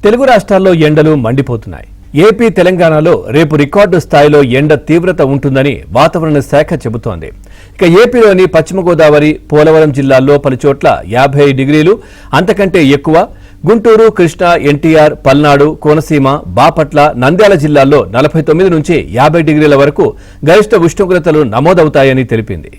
తెలుగు రాష్ట్రాల్లో ఎండలు మండిపోతున్నాయి. ఏపీ తెలంగాణలో రేపు రికార్డు స్థాయిలో ఎండ తీవ్రత ఉంటుందని వాతావరణ శాఖ చెబుతోంది. ఇక ఏపీలోని పశ్చిమ గోదావరి, పోలవరం జిల్లాల్లో పలుచోట్ల 50 డిగ్రీలు అంతకంటే ఎక్కువ, గుంటూరు, కృష్ణా, ఎన్టీఆర్, పల్నాడు, కోనసీమ, బాపట్ల, నంద్యాల జిల్లాల్లో 49 నుంచి 50 డిగ్రీల వరకు గరిష్ట ఉష్ణోగ్రతలు నమోదవుతాయని తెలిపింది.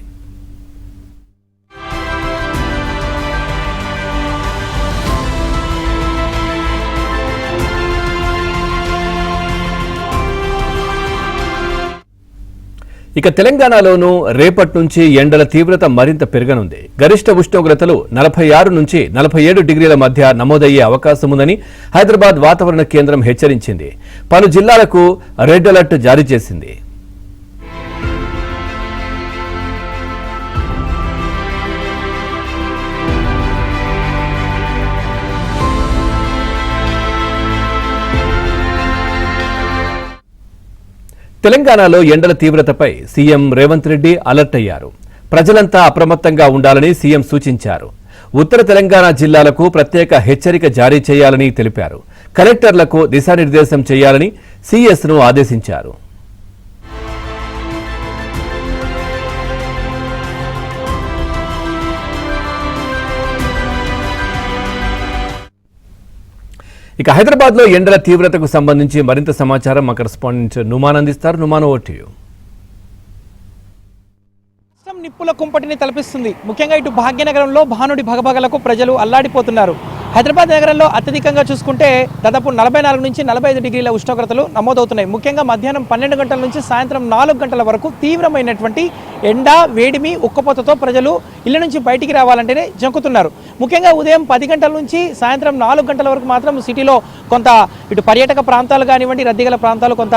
ఇక తెలంగాణలోనూ రేపటి నుంచి ఎండల తీవ్రత మరింత పెరగనుంది. గరిష్ట ఉష్ణోగ్రతలు 46 నుంచి 47 డిగ్రీల మధ్య నమోదయ్యే అవకాశం ఉందని హైదరాబాద్ వాతావరణ కేంద్రం హెచ్చరించింది. పలు జిల్లాలకు రెడ్ అలర్ట్ జారీ చేసింది. తెలంగాణలో ఎండల తీవ్రతపై సీఎం రేవంత్ రెడ్డి అలర్ట్ అయ్యారు. ప్రజలంతా అప్రమత్తంగా ఉండాలని సీఎం సూచించారు. ఉత్తర తెలంగాణ జిల్లాలకు ప్రత్యేక హెచ్చరిక జారీ చేయాలని తెలిపారు. కలెక్టర్లకు దిశానిర్దేశం చేయాలని సీఎస్ను ఆదేశించారు. ఇక హైదరాబాద్లో ఎండల తీవ్రతకు సంబంధించి మరింత సమాచారం మా కరెస్పాండెంట్ నుమాన్ అందిస్తారు. Numan, over to you. నిప్పుల కుంపటిని తలపిస్తుంది. ముఖ్యంగా ఇటు భాగ్యనగరంలో భానుడి భగభగలకు ప్రజలు అల్లాడిపోతున్నారు. హైదరాబాద్ నగరంలో అత్యధికంగా చూసుకుంటే దాదాపు 44 నుంచి 45 డిగ్రీల ఉష్ణోగ్రతలు నమోదవుతున్నాయి. ముఖ్యంగా మధ్యాహ్నం 12 గంటల నుంచి సాయంత్రం 4 గంటల వరకు తీవ్రమైనటువంటి ఎండ, వేడిమి, ఉక్కపోతతో ప్రజలు ఇళ్ల నుంచి బయటికి రావాలంటేనే జంకుతున్నారు. ముఖ్యంగా ఉదయం 10 గంటల నుంచి సాయంత్రం 4 గంటల వరకు మాత్రం సిటీలో కొంత ఇటు పర్యాటక ప్రాంతాలు కానివ్వండి, రద్దీగల ప్రాంతాలు కొంత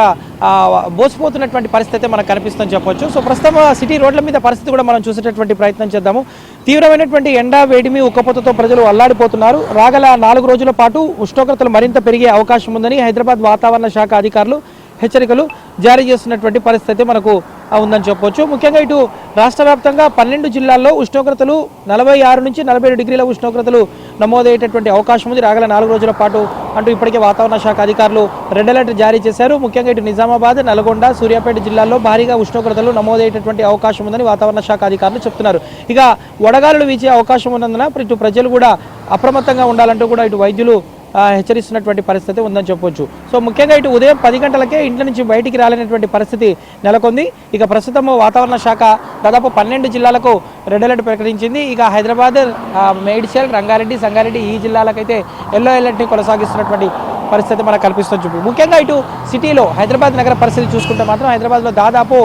బోసిపోతున్నటువంటి పరిస్థితి మనకు కనిపిస్తుందని చెప్పొచ్చు. సో ప్రస్తుతం సిటీ రోడ్ల మీద పరిస్థితి కూడా మనం చూసేటటువంటి ప్రయత్నం చేద్దాము. తీవ్రమైనటువంటి ఎండ, వేడిమి, ఉక్కపోతతో ప్రజలు అల్లాడిపోతున్నారు. రాగల 4 రోజుల పాటు ఉష్ణోగ్రతలు మరింత పెరిగే అవకాశం ఉందని హైదరాబాద్ వాతావరణ శాఖ అధికారులు హెచ్చరికలు జారీ చేస్తున్నటువంటి పరిస్థితి మనకు ఉందని చెప్పొచ్చు. ముఖ్యంగా ఇటు రాష్ట్ర వ్యాప్తంగా 12 జిల్లాల్లో ఉష్ణోగ్రతలు 46 నుంచి 47 డిగ్రీల ఉష్ణోగ్రతలు నమోదయ్యేటటువంటి అవకాశం ఉంది రాగల 4 రోజుల పాటు అంటూ ఇప్పటికే వాతావరణ శాఖ అధికారులు రెడ్ అలర్ట్ జారీ చేశారు. ముఖ్యంగా ఇటు నిజామాబాద్, నల్గొండ, సూర్యాపేట జిల్లాల్లో భారీగా ఉష్ణోగ్రతలు నమోదయ్యేటటువంటి అవకాశం ఉందని వాతావరణ శాఖ అధికారులు చెప్తున్నారు. ఇక వడగాలులు వీచే అవకాశం ఉన్నందున ఇటు ప్రజలు కూడా అప్రమత్తంగా ఉండాలంటూ కూడా ఇటు వైద్యులు హెచ్చరిస్తున్నటువంటి పరిస్థితి ఉందని చెప్పొచ్చు. సో ముఖ్యంగా ఇటు ఉదయం 10 గంటలకే ఇంటి నుంచి బయటికి రాలేనటువంటి పరిస్థితి నెలకొంది. ఇక ప్రస్తుతం వాతావరణ శాఖ దాదాపు 12 జిల్లాలకు రెడ్ అలర్ట్ ప్రకటించింది. ఇక హైదరాబాద్, మేడ్చల్, రంగారెడ్డి, సంగారెడ్డి ఈ జిల్లాలకైతే ఎల్లో అలర్ట్ని కొనసాగిస్తున్నటువంటి పరిస్థితి మనకు కల్పిస్తుంది. ముఖ్యంగా ఇటు సిటీలో హైదరాబాద్ నగర పరిస్థితి చూసుకుంటే మాత్రం హైదరాబాద్లో దాదాపు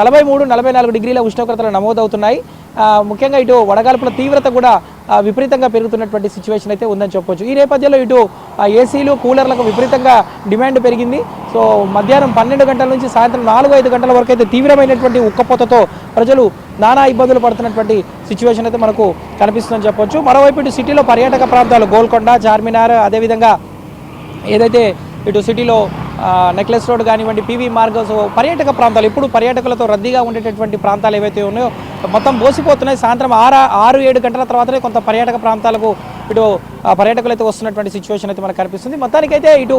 43-44 డిగ్రీల ఉష్ణోగ్రతలు నమోదవుతున్నాయి. ముఖ్యంగా ఇటు వడగాల్పుల తీవ్రత కూడా విపరీతంగా పెరుగుతున్నటువంటి సిచ్యువేషన్ అయితే ఉందని చెప్పొచ్చు. ఈ నేపథ్యంలో ఇటు ఏసీలు, కూలర్లకు విపరీతంగా డిమాండ్ పెరిగింది. సో మధ్యాహ్నం 12 గంటల నుంచి సాయంత్రం 4-5 గంటల వరకు అయితే తీవ్రమైనటువంటి ఉక్కపోతతో ప్రజలు నానా ఇబ్బందులు పడుతున్నటువంటి సిచ్యువేషన్ అయితే మనకు కనిపిస్తుందని చెప్పొచ్చు. మరోవైపు ఇటు సిటీలో పర్యాటక ప్రాంతాలు గోల్కొండ, చార్మినార్, అదేవిధంగా ఏదైతే ఇటు సిటీలో నెక్లెస్ రోడ్ కానివ్వండి, పీవీ మార్గస్ పర్యాటక ప్రాంతాలు ఇప్పుడు పర్యాటకులతో రద్దీగా ఉండేటటువంటి ప్రాంతాలు ఏవైతే ఉన్నాయో మొత్తం బోసిపోతున్నాయి. సాయంత్రం 6-7 గంటల తర్వాతనే కొంత పర్యాటక ప్రాంతాలకు ఇటు పర్యాటకులు అయితే వస్తున్నటువంటి సిచ్యువేషన్ అయితే మనకు కనిపిస్తుంది. మొత్తానికైతే ఇటు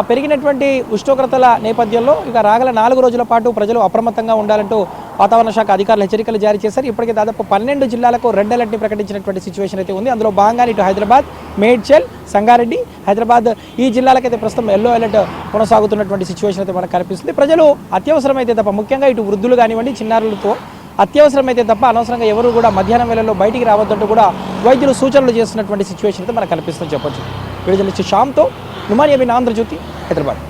పెరిగినటువంటి ఉష్ణోగ్రతల నేపథ్యంలో ఇక రాగల 4 రోజుల పాటు ప్రజలు అప్రమత్తంగా ఉండాలంటూ వాతావరణ శాఖ అధికారులు హెచ్చరికలు జారీ చేశారు. ఇప్పటికే దాదాపు 12 జిల్లాలకు రెడ్ అలర్ట్ని ప్రకటించినటువంటి సిచ్యువేషన్ అయితే ఉంది. అందులో భాగంగానే ఇటు హైదరాబాద్, మేడ్చల్, సంగారెడ్డి, హైదరాబాద్ ఈ జిల్లాలకైతే ప్రస్తుతం ఎల్లో అలర్ట్ కొనసాగుతున్నటువంటి సిచ్యువేషన్ అయితే మనకు కనిపిస్తుంది. ప్రజలు అత్యవసరమైతే తప్ప, ముఖ్యంగా ఇటు వృద్ధులు కానివ్వండి, చిన్నారులతో అత్యవసరమైతే తప్ప అనవసరంగా ఎవరు కూడా మధ్యాహ్నం వేళల్లో బయటికి రావద్దంటూ కూడా వైద్యులు సూచనలు చేస్తున్నటువంటి సిచ్యువేషన్ అయితే మనకు కనిపిస్తుందని చెప్పొచ్చు. వీడియో జర్నలిస్ట్ శ్యామ్తో నుమాన్, ఆంధ్రజ్యోతి, హైదరాబాద్.